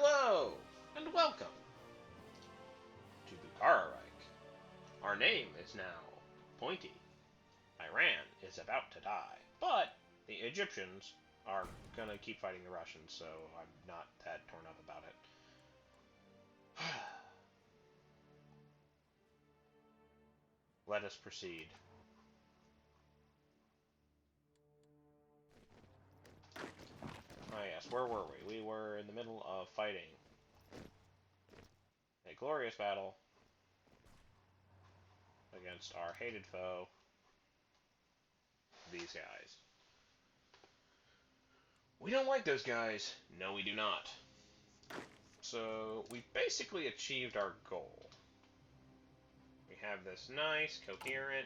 Hello, and welcome to Bukhara. Our name is now Pointy. Iran is about to die, but the Egyptians are gonna keep fighting the Russians, so I'm not that torn up about it. Let us proceed. Oh yes, where were we? We were in the middle of fighting a glorious battle against our hated foe, these guys. We don't like those guys. No, we do not. So, we basically achieved our goal. We have this nice, coherent,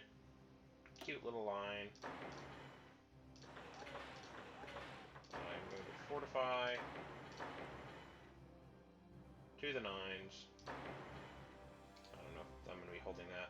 cute little line. I'm going to fortify to the nines. I don't know if I'm going to be holding that.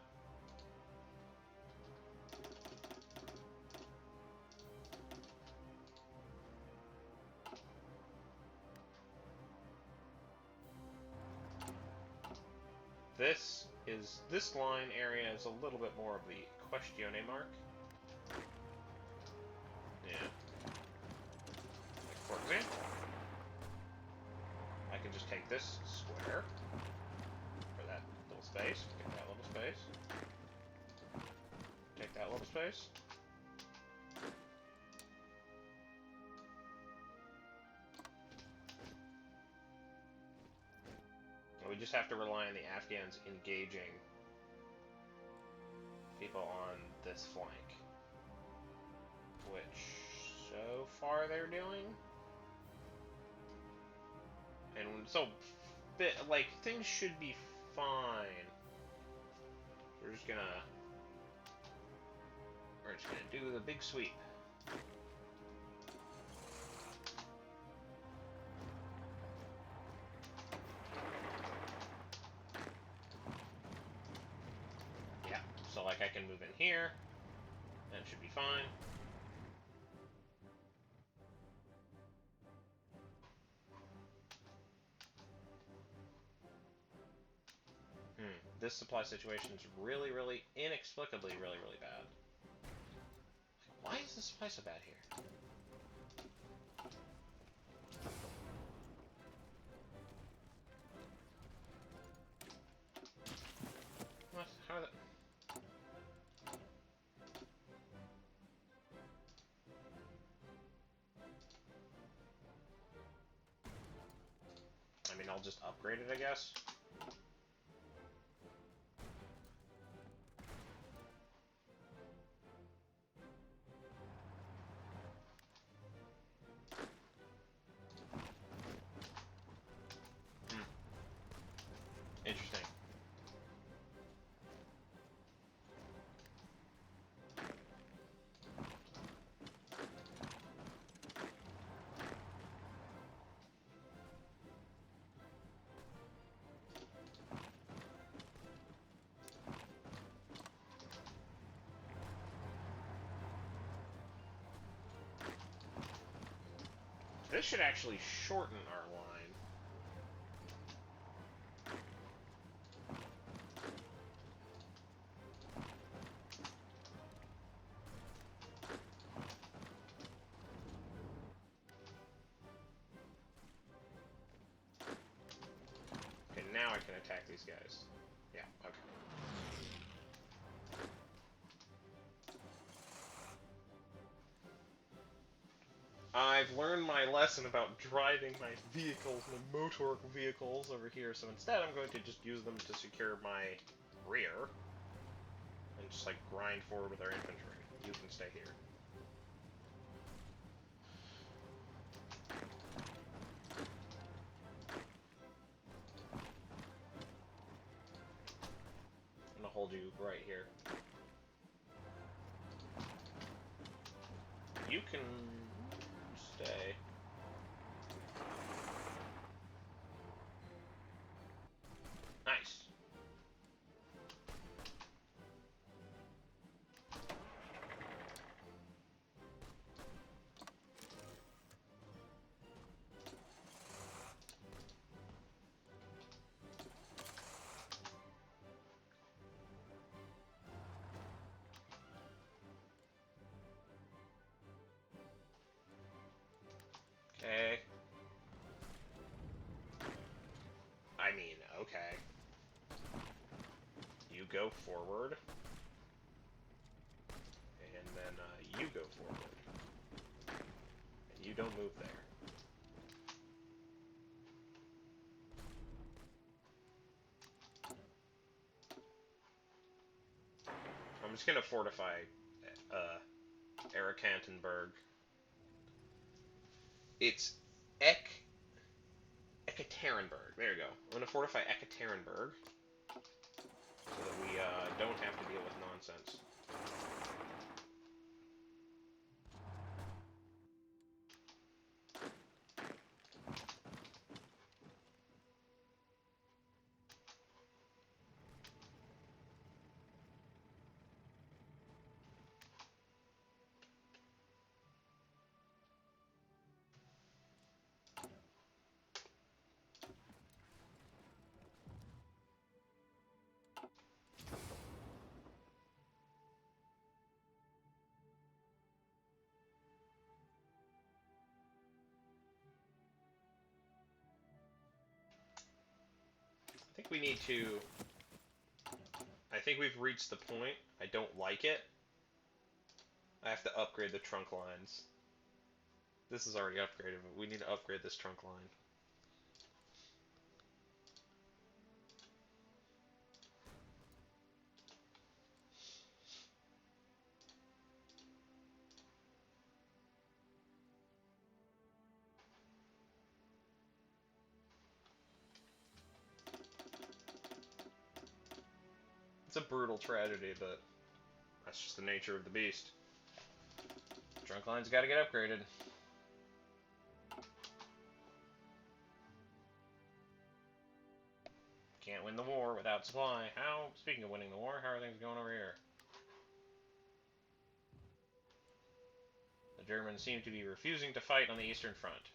This line area is a little bit more of the question mark. Yeah. Like for example, I can just take this square for that little space, get that little space, take that little space. And we just have to rely on the Afghans engaging people on this flank, which so far they're doing. And so, like, things should be fine. We're just gonna do the big sweep. Yeah, so like I can move in here, and it should be fine. This supply situation is really, really, inexplicably really, really bad. Why is the supply so bad here? What? How that? I mean, I'll just upgrade it, I guess. Interesting. This should actually shorten our line. Okay, now I can attack these guys. Yeah, okay. I've learned my lesson about driving my vehicles, my motor vehicles over here, so instead I'm going to just use them to secure my rear. And just, like, grind forward with our infantry. You can stay here. I'm gonna hold you right here. You can stay. Nice. mean, okay. You go forward. And then you go forward. And you don't move there. I'm just gonna fortify Erikantenberg. It's Ekaterinburg. There you go. I'm gonna fortify Ekaterinburg so that we don't have to deal with nonsense. I think we need to... I think we've reached the point. I don't like it. I have to upgrade the trunk lines. This is already upgraded, but we need to upgrade this trunk line. It's a brutal tragedy, but that's just the nature of the beast. Trunk line's gotta get upgraded. Can't win the war without supply. How? Speaking of winning the war, how are things going over here? The Germans seem to be refusing to fight on the Eastern Front,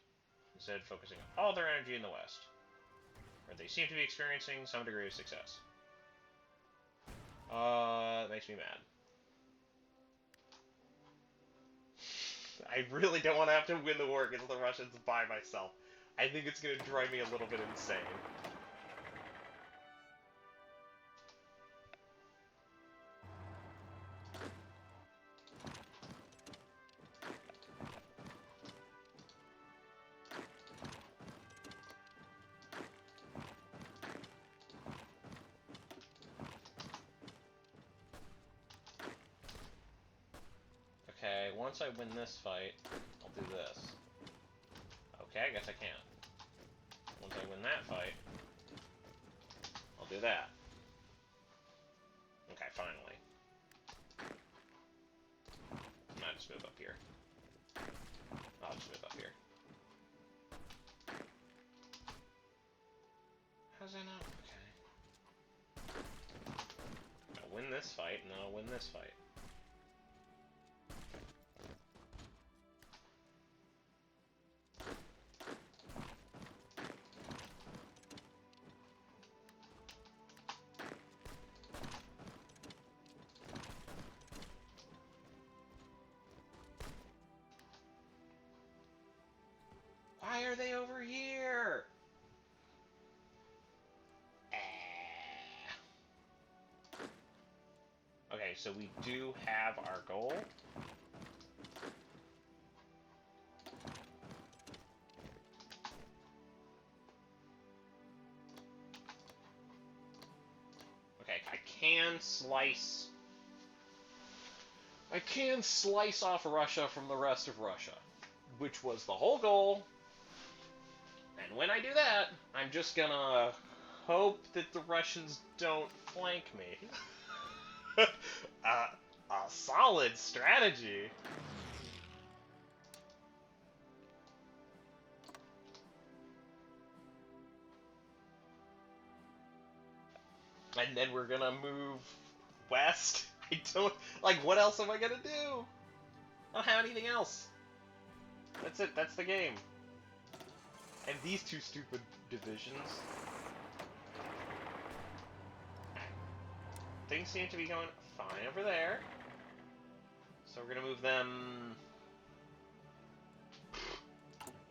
instead focusing all their energy in the West, where they seem to be experiencing some degree of success. That makes me mad. I really don't want to have to win the war against the Russians by myself. I think it's going to drive me a little bit insane. Okay, once I win this fight, I'll do this. Okay, I guess I can't. Once I win that fight, I'll do that. Okay, finally. I'll just move up here. I'll just move up here. How's that not? Okay. I'll win this fight, and then I'll win this fight. Why are they over here? Okay, so we do have our goal. Okay, I can slice off Russia from the rest of Russia, which was the whole goal. And when I do that, I'm just gonna hope that the Russians don't flank me. A solid strategy. And then we're gonna move west. I don't... Like, what else am I gonna do? I don't have anything else. That's it. That's the game. And these two stupid divisions. Things seem to be going fine over there. So we're gonna move them...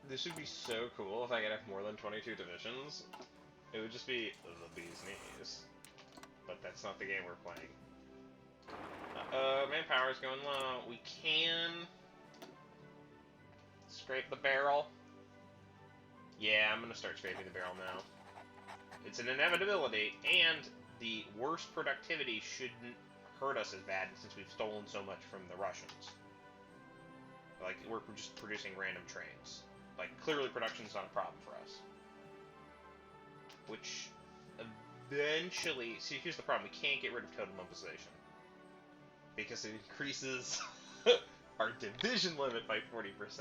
This would be so cool if I could have more than 22 divisions. It would just be the bee's knees. But that's not the game we're playing. Manpower's going low. We can scrape the barrel. Yeah, I'm gonna start scraping the barrel now. It's an inevitability, and the worst productivity shouldn't hurt us as bad since we've stolen so much from the Russians. Like, we're just producing random trains. Like, clearly production's not a problem for us. Which, eventually... See, here's the problem. We can't get rid of total mobilization. Because it increases our division limit by 40%.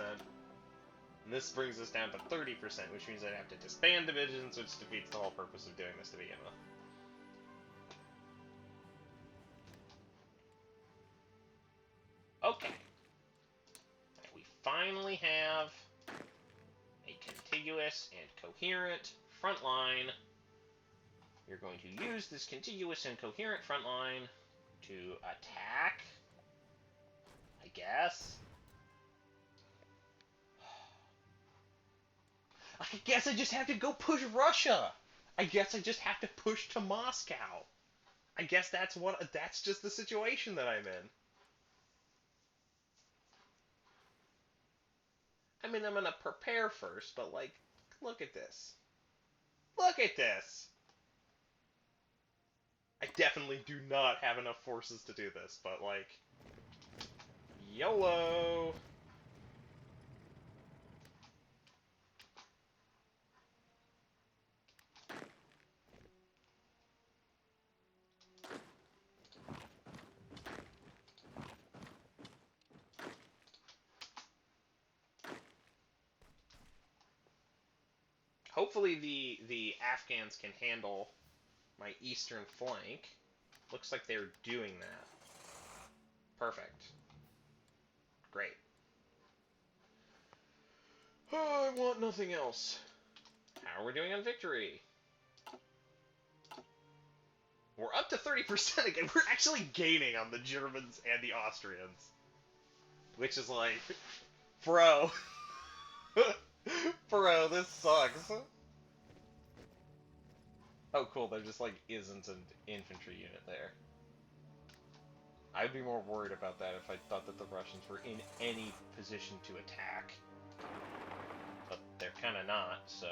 And this brings us down to 30%, which means I'd have to disband divisions, which defeats the whole purpose of doing this to begin with. Okay. We finally have a contiguous and coherent front line. You're going to use this contiguous and coherent front line to attack, I guess. I guess I just have to go push Russia. I guess I just have to push to Moscow. I guess that's just the situation that I'm in. I mean, I'm gonna prepare first, but like, look at this. Look at this! I definitely do not have enough forces to do this, but like, YOLO! Hopefully the Afghans can handle my eastern flank. Looks like they're doing that. Perfect. Great. Oh, I want nothing else. How are we doing on victory? We're up to 30% again. We're actually gaining on the Germans and the Austrians. Which is like, bro. Bro, this sucks. Oh, cool. There just, like, isn't an infantry unit there. I'd be more worried about that if I thought that the Russians were in any position to attack. But they're kind of not, so,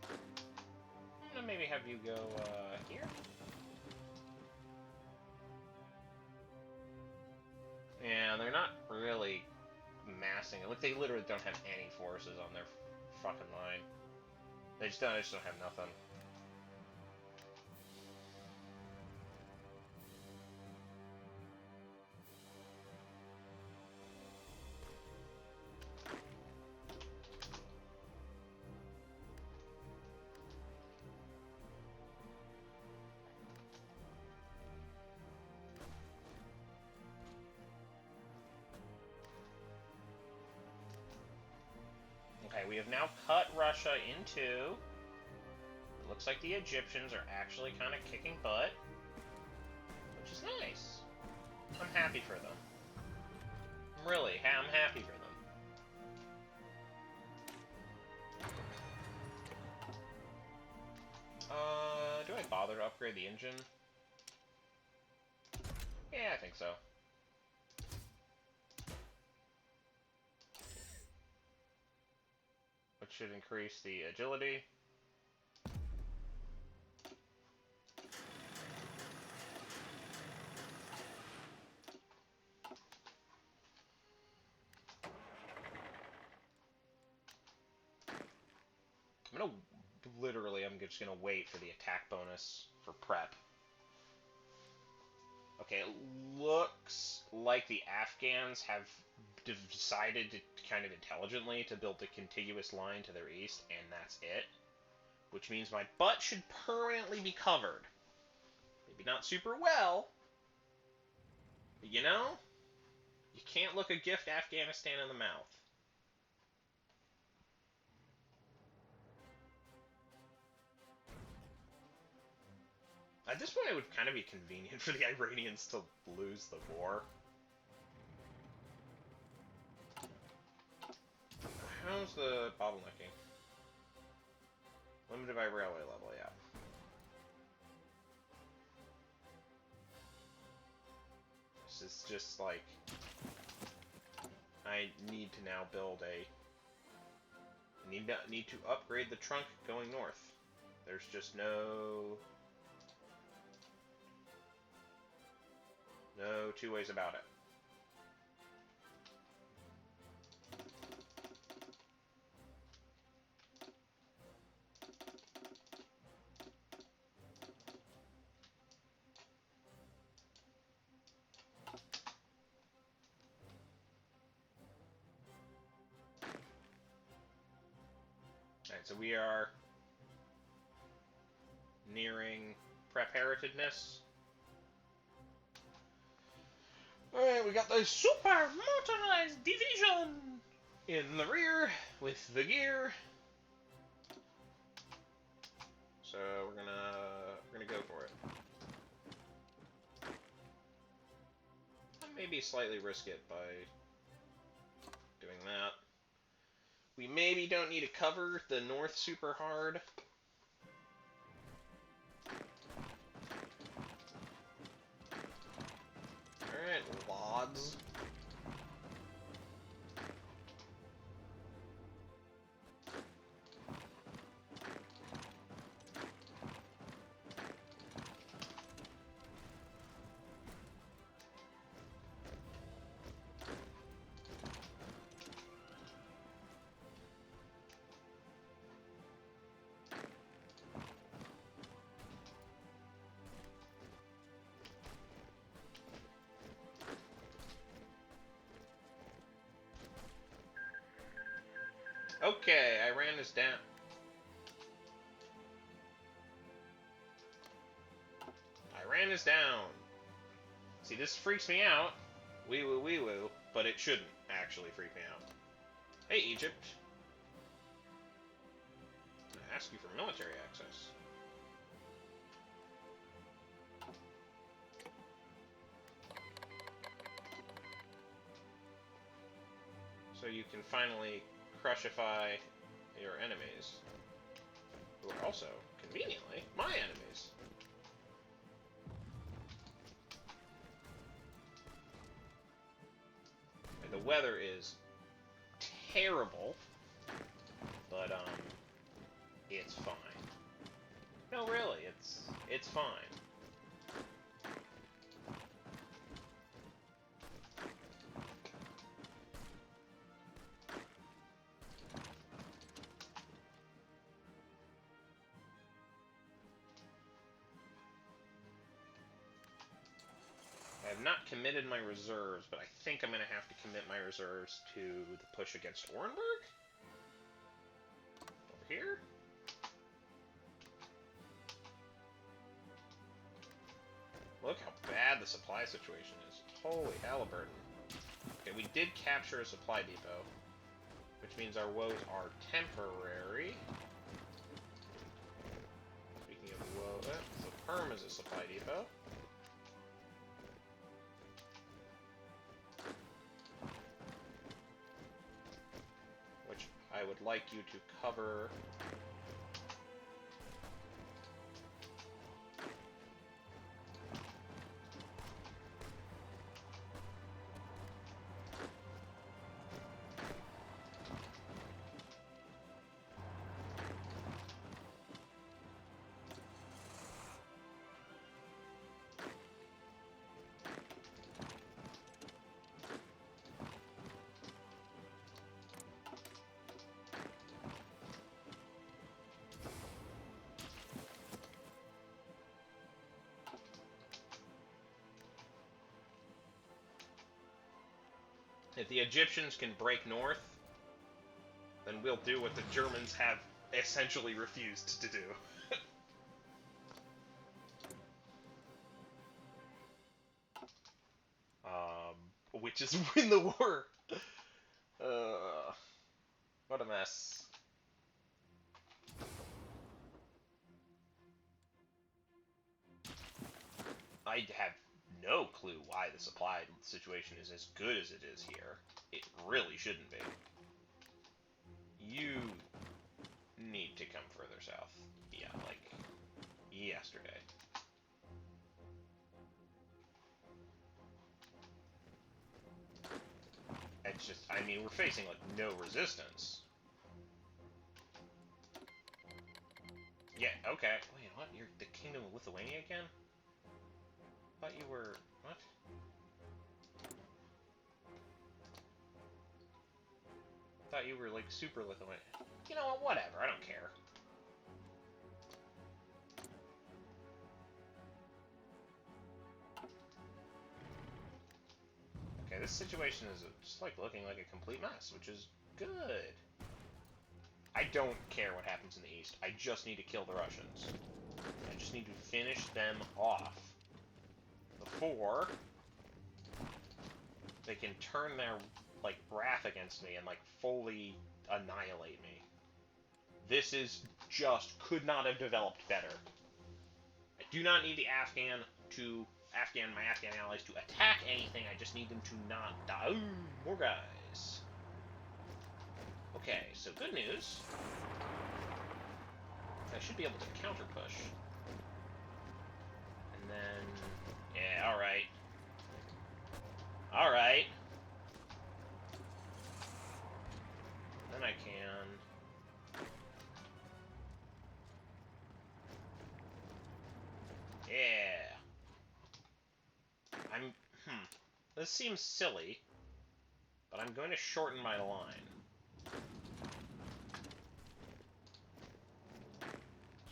I'm gonna maybe have you go, here? Yeah, they're not really massing it. Look, they literally don't have any forces on their fucking line. They just don't have nothing. Okay, we have now cut Russia in two. It looks like the Egyptians are actually kind of kicking butt, which is nice. I'm happy for them. Really, I'm happy for them. Do I bother to upgrade the engine? Yeah, I think so. Which should increase the agility. I'm just gonna wait for the attack bonus for prep. Okay, it looks like the Afghans have decided to kind of intelligently to build a contiguous line to their east, and that's it. Which means my butt should permanently be covered. Maybe not super well, but you know, you can't look a gift Afghanistan in the mouth. At this point, it would kind of be convenient for the Iranians to lose the war. How's the bottlenecking? Limited by railway level, yeah. This is just like... I need to now build a... Need to upgrade the trunk going north. There's just no two ways about it. Alright, so we are nearing preparatedness. Alright, we got the super motorized division in the rear with the gear. So we're gonna go for it. Maybe slightly risk it by doing that. We maybe don't need to cover the north super hard. Alright, Lods. Okay, Iran is down. Iran is down. See, this freaks me out. Wee woo, but it shouldn't actually freak me out. Hey, Egypt. I'm gonna ask you for military access. So you can finally crushify your enemies, who are also, conveniently, my enemies. And the weather is terrible, but it's fine. No, really, it's fine. I have not committed my reserves, but I think I'm going to have to commit my reserves to the push against Orenburg? Over here? Look how bad the supply situation is. Holy Halliburton. Okay, we did capture a supply depot, which means our woes are temporary. Speaking of woe, so Perm is a supply depot. Which I would like you to cover. If the Egyptians can break north, then we'll do what the Germans have essentially refused to do. Which is win the war. What a mess. I have no clue why the supply situation is as good as it is here. It really shouldn't be. You need to come further south. Yeah, like yesterday. It's just, I mean, we're facing like no resistance. Yeah, okay. Wait, what? You're the Kingdom of Lithuania again? I thought you were... what? I thought you were, like, super Lithuania. You know what? Whatever. I don't care. Okay, this situation is just, like, looking like a complete mess, which is good. I don't care what happens in the east. I just need to kill the Russians. I just need to finish them off before they can turn their, like, wrath against me and, like, fully annihilate me. This is just could not have developed better. I do not need the my Afghan allies to attack anything. I just need them to not die. Ooh, more guys. Okay, so good news. I should be able to counter push. And then, yeah, all right. All right. Then I can. Yeah. This seems silly, but I'm going to shorten my line.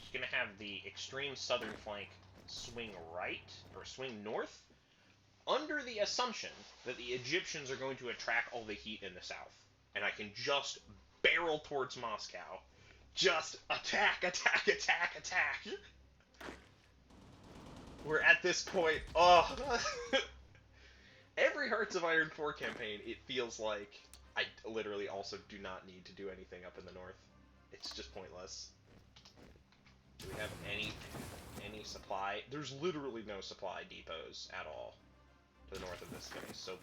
Just going to have the extreme southern flank swing right, or swing north, under the assumption that the Egyptians are going to attract all the heat in the south. And I can just barrel towards Moscow. Just attack, attack, attack, attack. We're at this point, every Hearts of Iron 4 campaign, it feels like I literally also do not need to do anything up in the north. It's just pointless. Do we have any supply? There's literally no supply depots at all to the north of this space. So,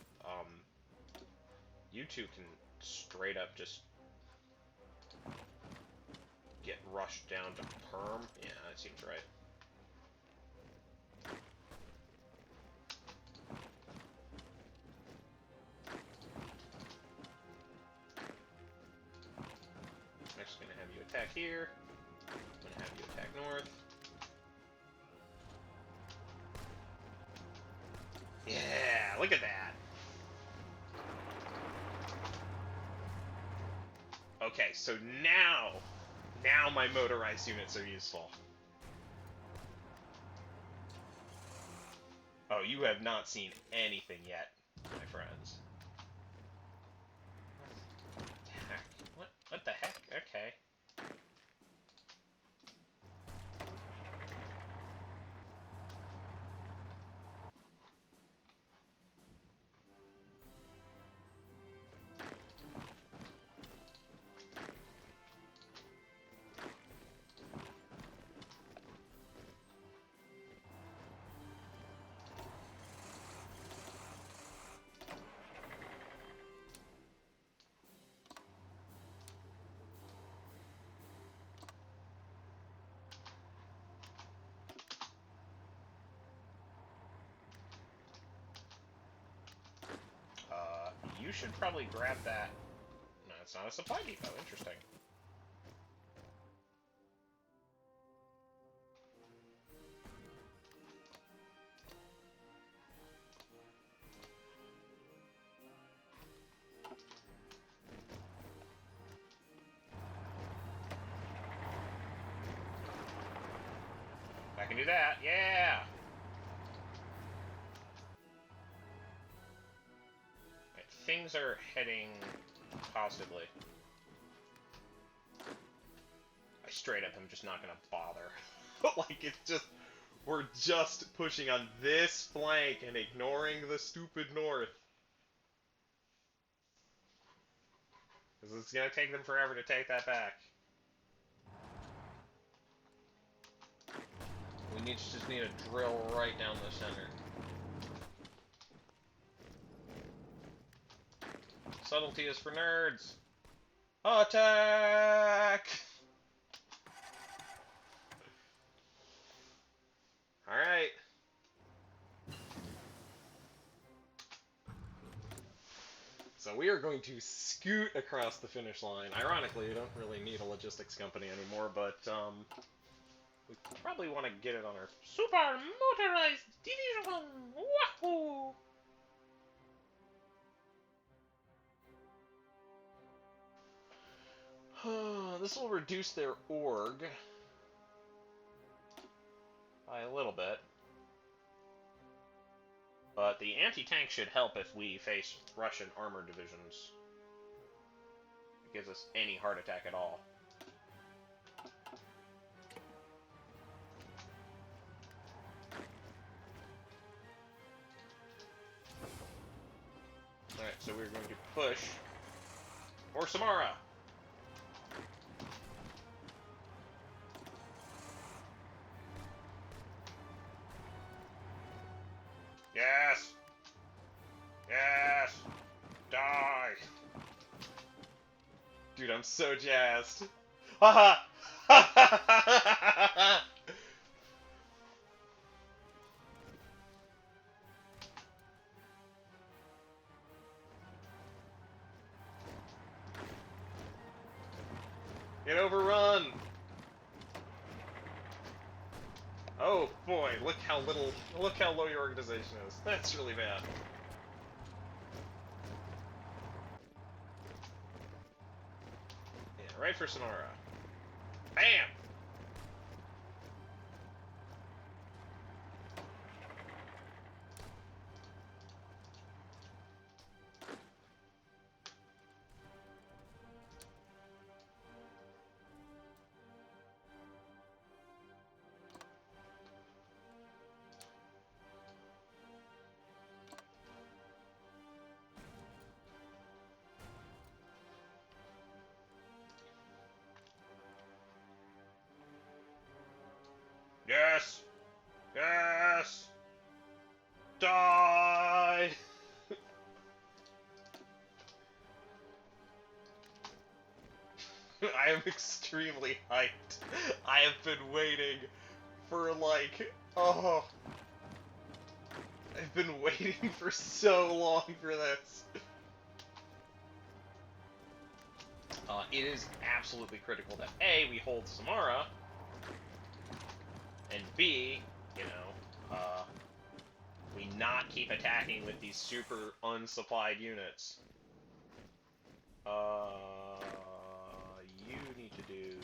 you two can straight up just get rushed down to Perm. Yeah, that seems right. I'm just gonna have you attack here. I'm gonna have you attack north. Yeah, look at that. Okay, so now my motorized units are useful. Oh, you have not seen anything yet, my friends. Heck, what the heck? Okay. You should probably grab that. No, it's not a supply depot. Interesting. I can do that. Yeah! Right, things are heading positively. I straight up am just not gonna bother. Like, it's just... We're just pushing on this flank and ignoring the stupid north. Because it's gonna take them forever to take that back. We just need to drill right down the center. Subtlety is for nerds. Attack! So we are going to scoot across the finish line. Ironically, we don't really need a logistics company anymore, but we probably want to get it on our Super motorized division! Wahoo! this will reduce their org by a little bit. But the anti-tank should help if we face Russian armored divisions. It gives us any heart attack at all. Alright, so we're going to push for Samara. Yes! Yes! Die! Dude, I'm so jazzed. Haha! Get overrun! Oh boy, look how low your organization is. That's really bad. Yeah, right for Sonora. Bam! Yes! Yes! Die! I am extremely hyped. I have been waiting for oh, I've been waiting for so long for this. It is absolutely critical that A, we hold Samara, and B, we not keep attacking with these super unsupplied units. You need to do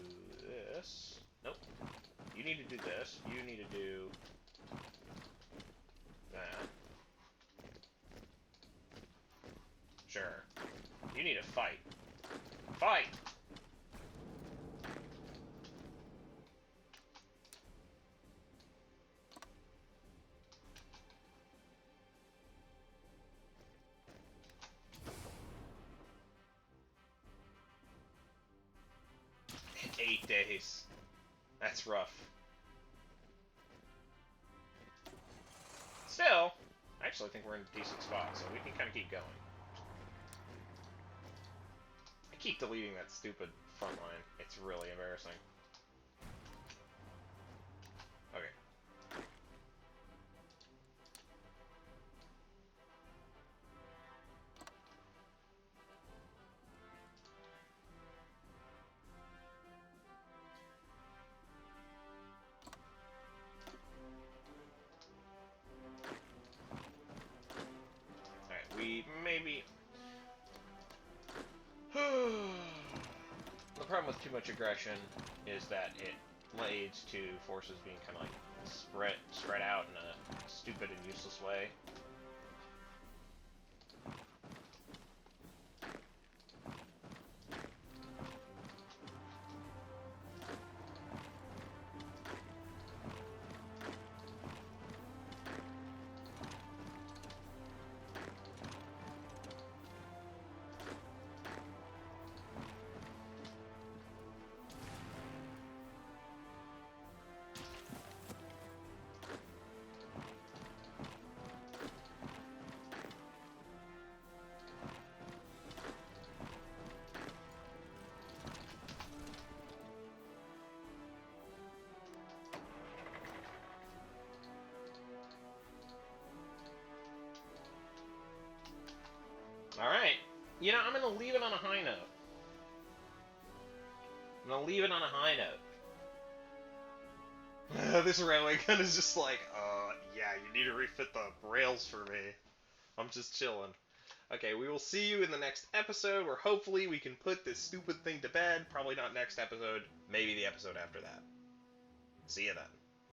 this. Nope. You need to do this. You need to do that. Sure. You need to fight. Fight! In 8 days. That's rough. Still, I actually think we're in a decent spot, so we can kind of keep going. I keep deleting that stupid front line. It's really embarrassing. Okay. Alright, we maybe... The problem with too much aggression is that it leads to forces being kind of like spread out in a stupid and useless way. Alright. You know, I'm gonna leave it on a high note. I'm gonna leave it on a high note. This railway gun is just like, yeah, you need to refit the rails for me. I'm just chilling. Okay, we will see you in the next episode, where hopefully we can put this stupid thing to bed. Probably not next episode, maybe the episode after that. See you then.